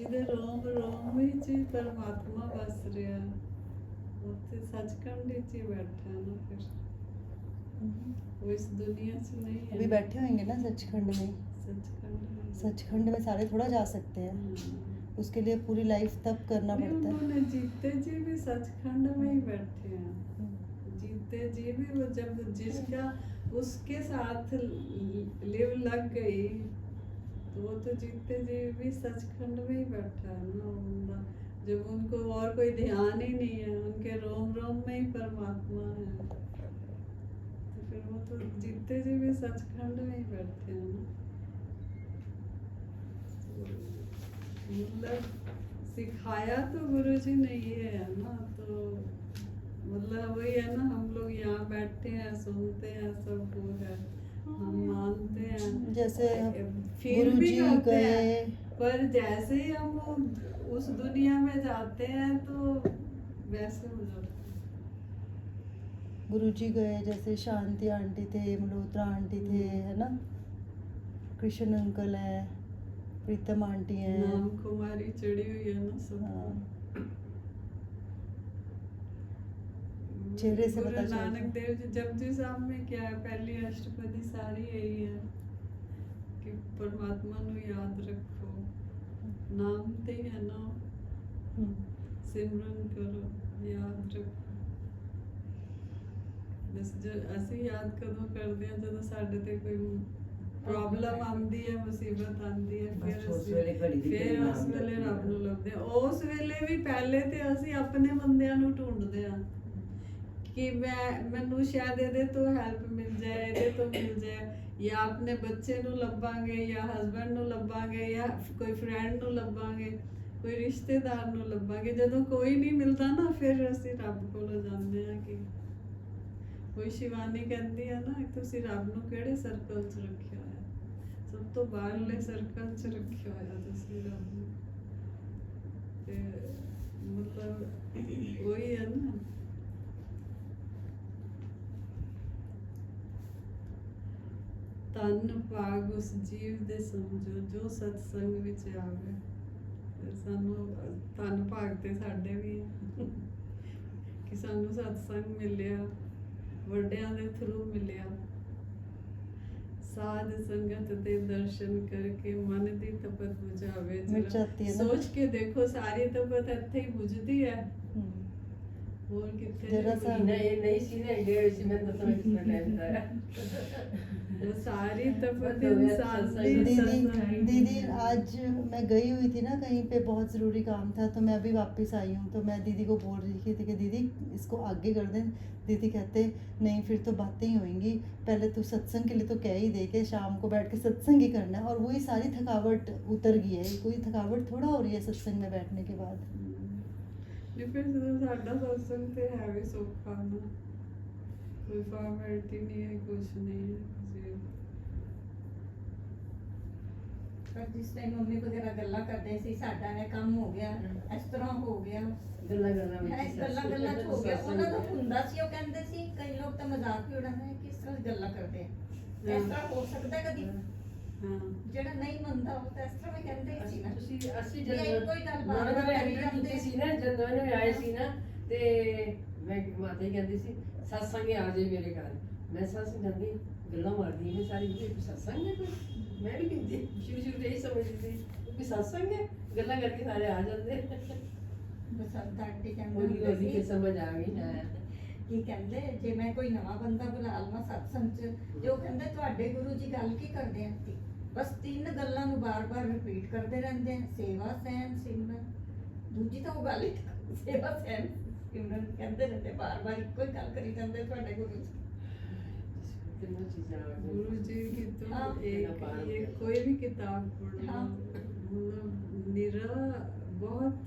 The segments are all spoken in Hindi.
ਜਿਹਦੇ ਰੋਮ ਰੋਮ ਵਿੱਚ ਹੀ ਪਰਮਾਤਮਾ ਵਸ ਰਿਹਾ, ਉੱਥੇ ਸੱਚਖੰਡ ਵਿੱਚ ਹੀ ਬੈਠਾ ਨਾ। ਫਿਰ वो इस दुनिया से नहीं है। अभी बैठे होंगे ना सचखंड में। सचखंड में सारे थोड़ा जा सकते हैं, उसके लिए पूरी लाइफ तब करना पड़ता है। उन्होंने जीते जी भी सचखंड में ही बैठे हैं। जीते जी भी वो जब जिसका उसके साथ लिव लग गई तो वो तो जीते जी भी सचखंड में ही बैठा है ना बंदा। जब उनको और कोई ध्यान ही नहीं है, उनके रोम रोम में ही परमात्मा है, तो फिर वो तो जीते जी भी सचखंड में ही बैठे हैं ना। मतलब सिखाया तो गुरुजी ने ये है ना, तो मतलब वही है ना, हम लोग यहाँ बैठे हैं, सुनते हैं, सब वो है, हम मानते हैं, जैसे फील भी गुरुजी करते गए, हैं, पर जैसे ही हम उस दुनिया में जाते हैं तो वैसे हो जाते हैं। गुरुजी गए, जैसे शांति आंटी थे, मल्होत्रा आंटी थे, है ना, कृष्ण अंकल है, प्रीतम आंटी है, नाम कुमारी चढ़ी हुई है ना सब। हाँ। चेहरे से पता गुरु चलता नानक है। देव जी जपजी साहब में क्या है, पहली अष्टपदी सारी यही है कि परमात्मा ਨੂੰ याद रखो, नाम ते है ना, सिमरन करो, याद रखो। बस जो ਅਸੀਂ याद कदों करते हैं ਜਦੋਂ ਸਾਡੇ ਤੇ ਕੋਈ ਪ੍ਰੋਬਲਮ ਆਉਂਦੀ ਹੈ, ਮੁਸੀਬਤ ਆਉਂਦੀ ਹੈ, ਫਿਰ ਉਸ ਵੇਲੇ ਰੱਬ ਨੂੰ ਲੱਭਦੇ ਹਾਂ। ਉਸ ਵੇਲੇ ਵੀ ਪਹਿਲੇ ਤੇ ਅਸੀਂ ਆਪਣੇ ਬੰਦਿਆਂ ਨੂੰ ਢੂੰਡਦੇ ਹਾਂ ਕਿ ਮੈਨੂੰ ਸ਼ਾਇਦ ਇਹਦੇ ਤੋਂ ਹੈਲਪ ਮਿਲ ਜਾਏ, ਇਹਦੇ ਤੋਂ ਮਿਲ ਜਾਏ, ਜਾਂ ਆਪਣੇ ਬੱਚੇ ਨੂੰ ਲੱਭਾਂਗੇ, ਜਾਂ ਹਸਬੈਂਡ ਨੂੰ ਲੱਭਾਂਗੇ, ਜਾਂ ਕੋਈ ਫਰੈਂਡ ਨੂੰ ਲੱਭਾਂਗੇ, ਕੋਈ ਰਿਸ਼ਤੇਦਾਰ ਨੂੰ ਲੱਭਾਂਗੇ। ਜਦੋਂ ਕੋਈ ਨਹੀਂ ਮਿਲਦਾ ਨਾ, ਫਿਰ ਅਸੀਂ ਰੱਬ ਕੋਲ ਜਾਂਦੇ ਹਾਂ। ਕਿ ਕੋਈ ਸ਼ਿਵਾਨੀ ਕਹਿੰਦੀ ਆ ਨਾ, ਤੁਸੀਂ ਰੱਬ ਨੂੰ ਕਿਹੜੇ ਸਰਕਲ 'ਚ ਰੱਖਿਆ ਹੋਇਆ? ਸਭ ਤੋਂ ਬਾਹਰਲੇ ਸਰਕਲ 'ਚ ਰੱਖਿਆ ਹੋਇਆ ਤੁਸੀਂ ਰੱਬ ਨੂੰ। ਤੇ ਮਤਲਬ ਉਹੀ ਹੈ ਨਾ, ਧੰਨ ਭਾਗ ਉਸ ਜੀਵ ਦੇ ਸਮਝੋ ਜੋ ਸਤਸੰਗ ਵਿੱਚ ਆਵੇ। ਤੇ ਸਾਨੂੰ ਧੰਨ ਭਾਗ ਤੇ ਸਾਡੇ ਵੀ ਹੈ ਕਿ ਸਾਨੂੰ ਸਤਸੰਗ ਮਿਲਿਆ, ਵੱਡਿਆਂ ਦੇ ਥਰੂ ਮਿਲਿਆ। ਸਾਧ ਸੰਗਤ ਦੇ ਦਰਸ਼ਨ ਕਰਕੇ ਮਨ ਦੀ ਤਪਤ ਬੁਝਾਵੇ। ਸੋਚ ਕੇ ਦੇਖੋ, ਸਾਰੀ ਤਪਤ ਇੱਥੇ ਹੀ ਬੁਝਦੀ ਹੈ, ਹੋਰ ਕਿੱਥੇ नहीं सी ना डेढ़ सी मैं तो समझ में टाइम था वो सारी तपत इंसान दीदी आज मैं गई हुई थी ना कहीं पे, बहुत ज़रूरी काम था, तो मैं अभी वापस आई हूँ। तो मैं दीदी को बोल रही थी कि दीदी इसको आगे कर दें। दीदी कहते नहीं, फिर तो बातें ही होंगी, पहले तो सत्संग के लिए तो कह ही दे के शाम को बैठ के सत्संग ही करना है। और वही सारी थकावट उतर गई है, कोई थकावट थोड़ा हो रही है सत्संग में बैठने के बाद। ਫਿਰ ਸਾਡਾ ਸਤਸੰਗ ਤੇ ਹੈ ਵੀ ਸੌਖਾ ਨਾ, ਕੋਈ ਫਾਰਮੈਲਿਟੀ ਨਹੀਂ ਹੈ, ਕੁਛ ਨਹੀਂ ਹੈ। ਪਰ ਜਿਸ ਟਾਈਮ ਮੰਮੀ ਵਗੈਰਾ ਗੱਲਾਂ ਕਰਦੇ ਸੀ, ਸਾਡਾ ਇਹ ਕੰਮ ਹੋ ਗਿਆ, ਇਸ ਤਰ੍ਹਾਂ ਹੋ ਗਿਆ, ਗੱਲਾਂ ਗੱਲਾਂ ਵਿੱਚ ਗੱਲਾਂ ਚ ਹੋ ਗਿਆ। ਉਹਨਾਂ ਦਾ ਹੁੰਦਾ ਸੀ, ਉਹ ਕਹਿੰਦੇ ਸੀ, ਕਈ ਲੋਕ ਤਾਂ ਮਜ਼ਾਕ ਵੀ ਉਡਾਉਂਦੇ ਕਿਸ ਤਰ੍ਹਾਂ ਗੱਲਾਂ ਕਰਦੇ ਆ, ਇਸ ਤਰ੍ਹਾਂ ਹੋ ਸਕਦਾ ਕਦੀ? ਜਿਹੜਾ ਨਹੀਂ ਮੰਨਦਾ ਉਹ ਤਾਂ ਇਸ ਤਰ੍ਹਾਂ ਵੀ ਕਹਿੰਦੇ ਹੀ ਸੀ ਨਾ। ਤੁਸੀਂ ਅਸੀਂ ਕੋਈ ਗੱਲ ਬਾਤ ਕਰੀ ਜਾਂਦੇ ਸੀ ਨਾ, ਜਦੋਂ ਇਹਨੂੰ ਆਏ ਸੀ ਨਾ, ਤੇ ਮੈਂ ਮਾਤਾ ਹੀ ਕਹਿੰਦੀ ਸੀ ਸਤਸੰਗ ਆ ਜਾਏ ਮੇਰੇ ਘਰ। ਮੈਂ ਸਤਸੰਗ ਜਾਂਦੀ, ਗੱਲਾਂ ਮਾਰਦੀ ਨੇ ਸਾਰੀ, ਸਤਸੰਗ ਹੈ ਕੋਈ? ਮੈਂ ਵੀ ਕਹਿੰਦੀ ਸ਼ੁਰੂ ਤੋਂ ਇਹੀ ਸਮਝਦੀ ਸੀ ਕਿ ਸਤਸੰਗ ਹੈ, ਗੱਲਾਂ ਕਰਕੇ ਸਾਰੇ ਆ ਜਾਂਦੇ। ਬਸੰਤ ਆਂਟੀ ਹੌਲੀ ਕਹਿੰਦੇ ਹੌਲੀ ਕੇ ਸਮਝ ਆ ਗਈ ਹੈ ਕੀ ਕਹਿੰਦੇ, ਜੇ ਮੈਂ ਕੋਈ ਨਵਾਂ ਬੰਦਾ ਬੁਲਾ ਲਵਾਂ ਸਤਸੰਗ 'ਚ, ਜੋ ਕਹਿੰਦੇ ਤੁਹਾਡੇ ਗੁਰੂ ਜੀ ਗੱਲ ਕੀ ਕਰਦੇ ਆ, ਬਸ 3 ਗੱਲਾਂ ਨੂੰ ਬਾਰ-ਬਾਰ ਰਿਪੀਟ ਕਰਦੇ ਰਹਿੰਦੇ ਆ, ਸੇਵਾ ਸਹਿਣ ਸਿਮਰਨ। ਦੂਜੀ ਤਾਂ ਉਹ ਗੱਲ ਹੀ ਸੇਵਾ ਸਹਿਣ ਸਿਮਰਨ ਕਹਿੰਦੇ ਰਹਿੰਦੇ, ਬਾਰ-ਬਾਰ ਇੱਕੋ ਹੀ ਗੱਲ ਕਰੀ ਜਾਂਦੇ ਤੁਹਾਡੇ ਗੁਰੂ ਜੀ। गुरु जी की तो एक कोई भी किताब पढ़ो, मतलब निरा बहुत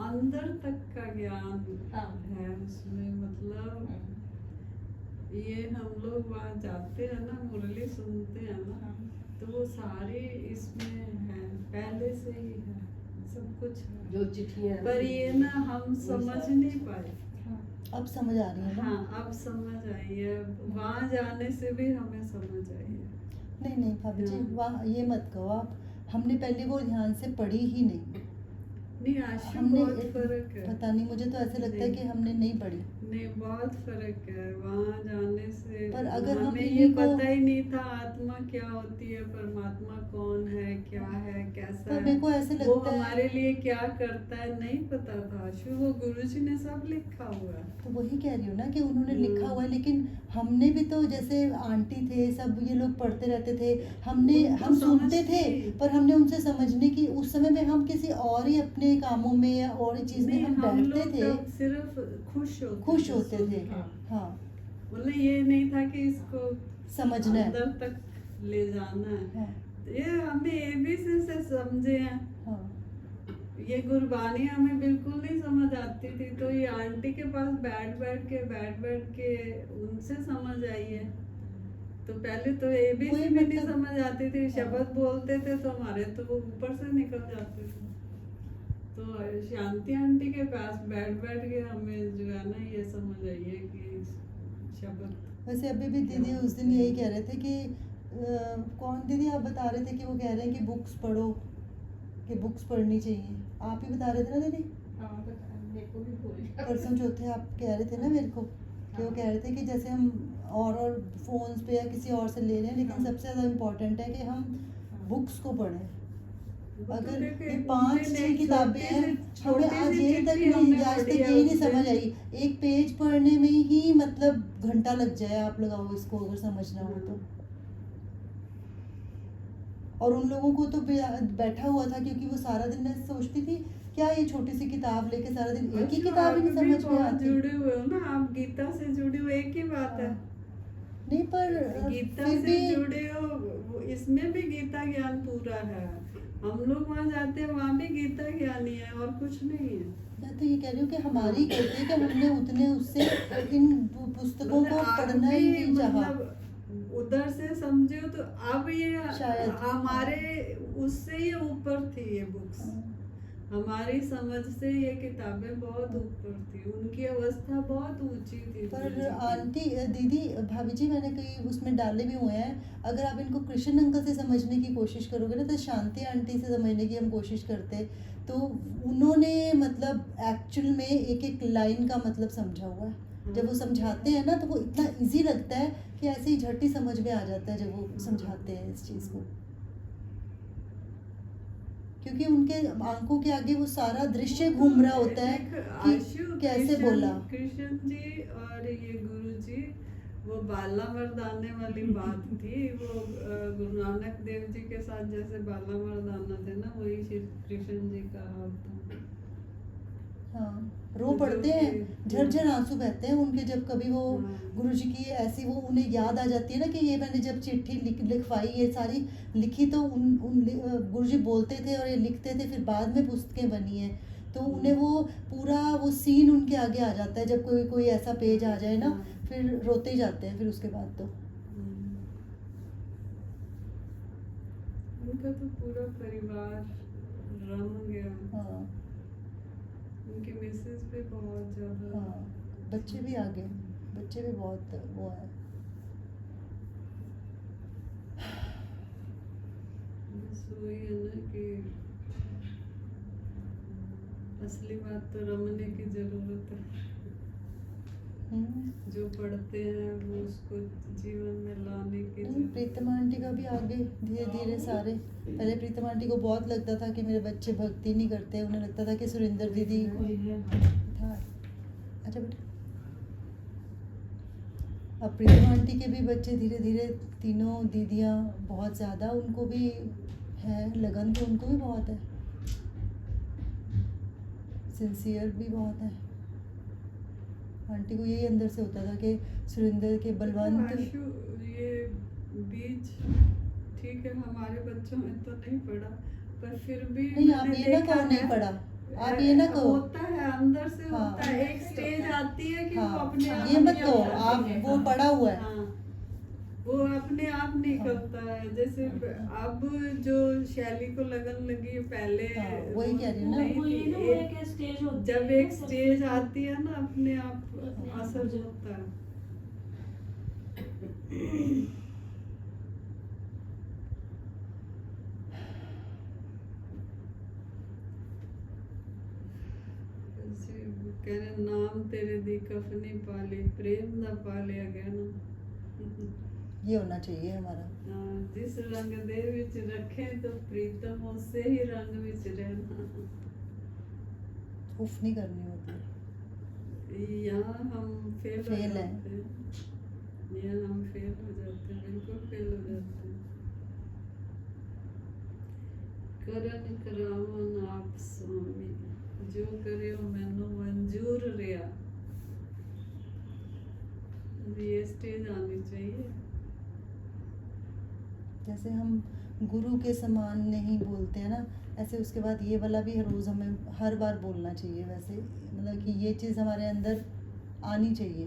अंदर तक का ज्ञान है उसमें। मतलब ये हम लोग वहाँ जाते हैं ना, मुरली सुनते हैं ना, तो वो सारी इसमें है, पहले से ही है सब कुछ है। जो चिट्ठियाँ, पर ये ना हम समझ नहीं पाए। अब समझ आ रही है ना? हाँ, अब समझ आई है, वहाँ जाने से भी हमें समझ आई है। नहीं भाभी जी, वहाँ ये मत कहो आप, हमने पहले वो ध्यान से पढ़ी ही नहीं। नहीं आशु हमने बहुत फर्क है। पता नहीं, मुझे तो ऐसे लगता है कि हमने नहीं पढ़ी। नहीं बहुत फर्क है वहाँ जाने से। पर अगर हम हमें ये इन्हीं को- पता ही नहीं था आत्मा क्या होती है, परमात्मा कौन है, क्या है, कैसा पर है, मेरे को ऐसे वो लगता है- हमारे लिए क्या करता है नहीं पता था आशु। वो गुरुजी ने सब लिखा हुआ है। तो वही कह रही हूँ ना कि उन्होंने लिखा हुआ है, लेकिन हमने भी तो जैसे आंटी थे सब, ये लोग पढ़ते रहते थे, हमने उनको हम समझ सुनते थे, थी। पर हमने उनसे समझने की, उस समय में हम किसी और ही अपने कामों में या और ही चीज में नहीं, हम हम बैठते लोग थे, तब सिर्फ खुश होते थे। सुन के। हाँ, मतलब ये नहीं था कि इसको समझना है। अंदर तक ले जाना है। हाँ, ये हमें एबीसी से समझे हैं। हाँ, ये गुरबानी हमें बिल्कुल नहीं समझ आती थी, तो ये आंटी के पास बैठ बैठ के उनसे समझ आई है। तो पहले तो एबीसी वही भी नहीं मतलब- समझ आती थी, हाँ। शब्द बोलते थे तो हमारे तो वो ऊपर से निकल जाते थे। तो शांति आंटी के पास बैठ के हमें जो है ना ये समझ आई है कि शब्द। वैसे अभी भी दीदी उस दिन यही कह रहे थे कि कौन दीदी आप बता रहे थे कि वो कह रहे हैं कि बुक्स पढ़ो, कि बुक्स पढ़नी चाहिए, आप ही बता रहे थे ना दीदी? हाँ मेरे को भी भूल गया। परसों चौथे आप कह रहे थे ना मेरे को कि वो कह रहे थे कि जैसे हम और फोन्स पे या किसी और से ले रहे हैं, लेकिन हाँ। सबसे ज़्यादा इम्पोर्टेंट है कि हम बुक्स को पढ़ें। वो तो अगर देखो, ये एक 5 उनसे 6 एक किताबें छोटी हैं, सी- हमें छोटी आज सी ये तक चिट्ठी नहीं, हमने आज तक पढ़ी है यही नहीं उस दिन। समझ आई, एक पेज पढ़ने में ही मतलब घंटा लग जाए, आप लगाओ इसको अगर समझना हो तो। और उन लोगों को तो बैठा हुआ था, क्योंकि वो सारा दिन मैं सोचती थी क्या ये छोटी सी किताब लेके सारा दिन एक ही अच्छा, किताब ही आप नहीं भी समझ में बहुत आती। जुड़े हुए हो ना आप, गीता से जुड़े हुए, एक ही बात है। नहीं पर गीता फिर से भी जुड़े हो, इसमें भी गीता ज्ञान पूरा है। हम लोग वहाँ जाते हैं, वहाँ भी गीता ज्ञान ही है और कुछ नहीं है। मैं तो ये कह रही हूँ कि हमारी गलती है कि हमने उतने उससे इन पुस्तकों को मतलब आप पढ़ना ही भी नहीं चाहा। मतलब उधर से समझे हो तो अब ये शायद। हमारे उससे ये ऊपर थी ये बुक्स। हमारी समझ से ये किताबें बहुत ऊपर थी, उनकी अवस्था बहुत ऊंची थी। पर आंटी दीदी भाभी जी, मैंने कई उसमें डाले भी हुए हैं, अगर आप इनको कृष्ण अंकल से समझने की कोशिश करोगे ना, तो शांति आंटी से समझने की हम कोशिश करते, तो उन्होंने मतलब एक्चुअल में एक एक लाइन का मतलब समझा हुआ है। जब वो समझाते हैं ना तो वो इतना इजी लगता है कि ऐसे ही झट ही समझ में आ जाता है जब वो समझाते हैं इस चीज़ को, क्योंकि उनके आंखों के आगे वो सारा दृश्य घूम रहा होता है कि कैसे बोला। कृष्ण जी और ये गुरु जी, वो बाला मर्दाने वाली बात थी। वो गुरु नानक देव जी के साथ जैसे बाला मर्दाना थे ना, वही श्री कृष्ण जी का हाल था। हाँ, रो पड़ते हैं, झरझर आंसू बहते हैं उनके, जब कभी वो गुरुजी की ऐसी वो उन्हें याद आ जाती है ना कि ये मैंने जब चिट्ठी लिखवाई, ये सारी लिखी, तो उन गुरुजी बोलते थे और ये लिखते थे, फिर बाद में पुस्तकें बनी हैं, तो उन्हें वो पूरा वो सीन उनके आगे आ जाता है। जब कोई ऐसा पेज आ जाए ना, फिर रोते ही जाते हैं फिर उसके बाद तो। उनका तो पूरा परिवार रम गया। हाँ, उनकी मिसेस भी बहुत ज्यादा। हाँ, बच्चे भी आ गए, बच्चे भी बहुत वो है। बस वही है ना कि असली बात तो रमने की जरूरत है। जो पढ़ते हैं वो उसको जीवन में लाने की जरूरत प्रीतम आंटी का भी आगे धीरे धीरे सारे। पहले प्रीतम आंटी को बहुत लगता था कि मेरे बच्चे भक्ति नहीं करते, उन्हें लगता था कि सुरेंद्र दीदी था। अच्छा बेटा, अब प्रीतम आंटी के भी बच्चे धीरे धीरे, तीनों दीदियाँ बहुत ज़्यादा, उनको भी है लगन, तो उनको भी बहुत है, सिंसियर भी बहुत है। आंटी को यही अंदर से होता था कि सुरेंद्र के बलवंत। आशु, ये बीज ठीक है हमारे बच्चों में तो नहीं पड़ा, पर फिर भी नहीं, आप मैंने ये ना देखा कहो नहीं है, पड़ा, आप ये ना कहो। होता है अंदर से, हाँ। होता है। एक स्टेज आती है कि वो हाँ, अपने आप ये मत नहीं कहो, आता आप है। वो पड़ा हुआ है। हाँ, वो अपने आप निकलता है। जैसे अब जो शैली को लगन लगी है, पहले हाँ, वही कह रही हूँ ना। नहीं वो ये थी। ना, वो एक स्टेज होती जब है एक ना, स्टेज आती है ना, अपने आप असर जो- होता है। ਅਸੀਂ ਕਹਿੰਦੇ ਨਾਮ ਤੇਰੇ ਦੀ ਕਫਨੀ ਪਾਲੀ ਪ੍ਰੇਮ ਦਾ ਪਾਲਿਆ ਗਿਆ ਨਾ ये होना चाहिए हमारा। ਹਾਂ, ਜਿਸ ਰੰਗ ਦੇ ਵਿੱਚ ਰੱਖੇ ਤਾਂ ਪ੍ਰੀਤਮ ਉਸੇ ਹੀ ਰੰਗ ਵਿੱਚ ਰਹਿਣਾ उफ नहीं करनी होती। यहाँ हम फेल हो Fail है। जाते हैं, यहाँ हम फेल हो जाते हैं, बिल्कुल फेल हो जाते हैं। करन करावन आप स्वामी जो करे हो मैनू मंजूर रिया ये स्टेज आनी चाहिए। जैसे हम गुरु के समान नहीं बोलते हैं ना, ऐसे उसके बाद ये वाला भी हर रोज़ हमें हर बार बोलना चाहिए। वैसे मतलब कि ये चीज़ हमारे अंदर आनी चाहिए।